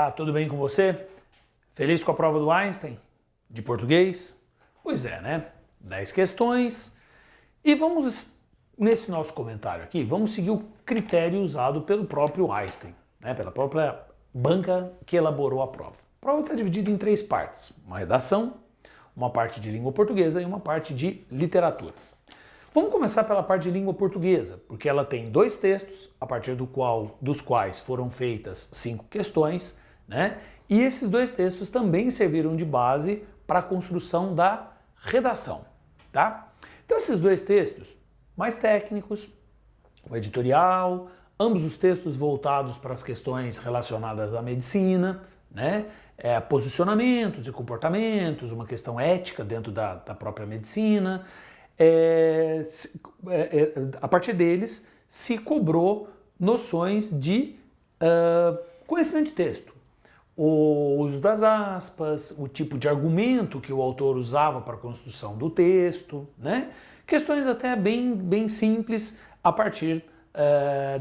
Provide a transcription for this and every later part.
Olá, tudo bem com você? Feliz com a prova do Einstein? De português? Pois é, né? 10 questões. E vamos, nesse nosso comentário aqui, vamos seguir o critério usado pelo próprio Einstein, né? Pela própria banca que elaborou a prova. A prova está dividida em 3 partes. Uma redação, uma parte de língua portuguesa e uma parte de literatura. Vamos começar pela parte de língua portuguesa, porque ela tem 2 textos, a partir dos quais foram feitas 5 questões, né? E esses 2 textos também serviram de base para a construção da redação, tá? Então esses 2 textos, mais técnicos, o editorial, ambos os textos voltados para as questões relacionadas à medicina, né? Posicionamentos e comportamentos, uma questão ética dentro da própria medicina. A partir deles se cobrou noções de conhecimento de texto, o uso das aspas, o tipo de argumento que o autor usava para a construção do texto, né? Questões até bem simples a partir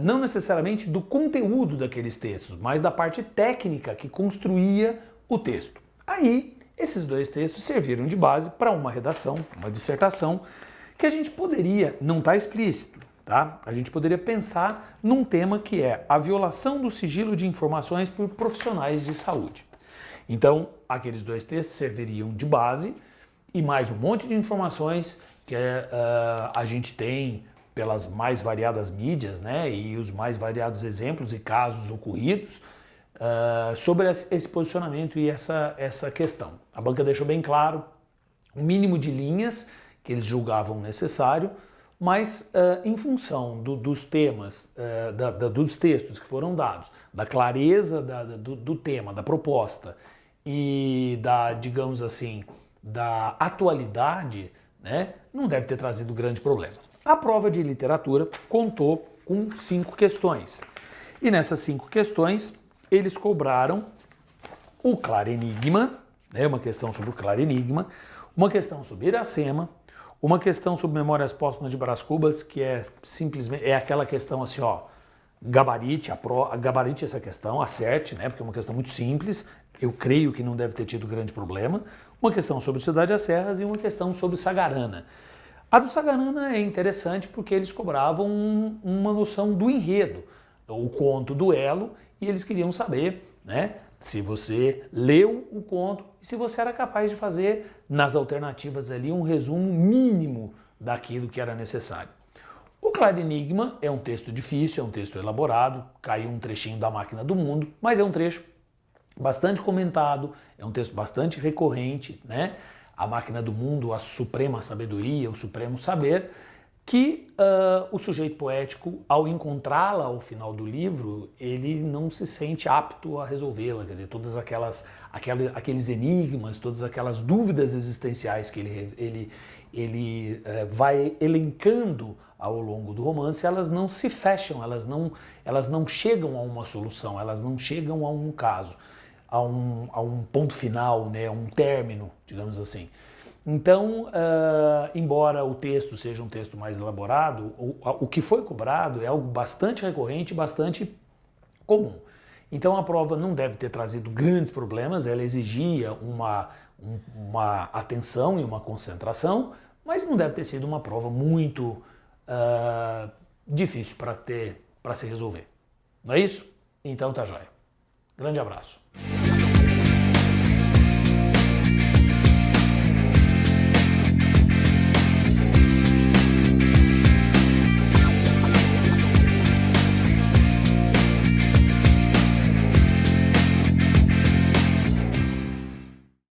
não necessariamente do conteúdo daqueles textos, mas da parte técnica que construía o texto. Aí esses 2 textos serviram de base para uma redação, uma dissertação, que a gente poderia, não está explícito, tá? A gente poderia pensar num tema que é a violação do sigilo de informações por profissionais de saúde. Então, aqueles 2 textos serviriam de base e mais um monte de informações que a gente tem pelas mais variadas mídias, né? E os mais variados exemplos e casos ocorridos sobre esse posicionamento e essa questão. A banca deixou bem claro o mínimo de linhas que eles julgavam necessário, mas em função dos temas, dos textos que foram dados, da clareza do tema, da proposta e digamos assim, da atualidade, né, não deve ter trazido grande problema. A prova de literatura contou com 5 questões. E nessas 5 questões, eles cobraram o Claro Enigma, né, uma questão sobre o Claro Enigma, uma questão sobre Iracema, uma questão sobre Memórias Póstumas de Brás Cubas, que é simplesmente aquela questão assim, ó, gabarite essa questão, acerte, né, porque é uma questão muito simples, eu creio que não deve ter tido grande problema, uma questão sobre Cidade das Serras e uma questão sobre Sagarana. A do Sagarana é interessante porque eles cobravam uma noção do enredo, o conto Duelo, e eles queriam saber, né, se você leu o conto e se você era capaz de fazer nas alternativas ali um resumo mínimo daquilo que era necessário. O Claro Enigma é um texto difícil, é um texto elaborado, caiu um trechinho da Máquina do Mundo, mas é um trecho bastante comentado, é um texto bastante recorrente, né? A Máquina do Mundo, a suprema sabedoria, o supremo saber, que o sujeito poético, ao encontrá-la ao final do livro, ele não se sente apto a resolvê-la, quer dizer, todas aqueles enigmas, todas aquelas dúvidas existenciais que ele vai elencando ao longo do romance, elas não se fecham, elas não chegam a uma solução, elas não chegam a um caso, a um ponto final, né, a um término, digamos assim. Então, embora o texto seja um texto mais elaborado, o que foi cobrado é algo bastante recorrente, bastante comum. Então a prova não deve ter trazido grandes problemas, ela exigia uma atenção e uma concentração, mas não deve ter sido uma prova muito difícil para se resolver. Não é isso? Então tá jóia. Grande abraço.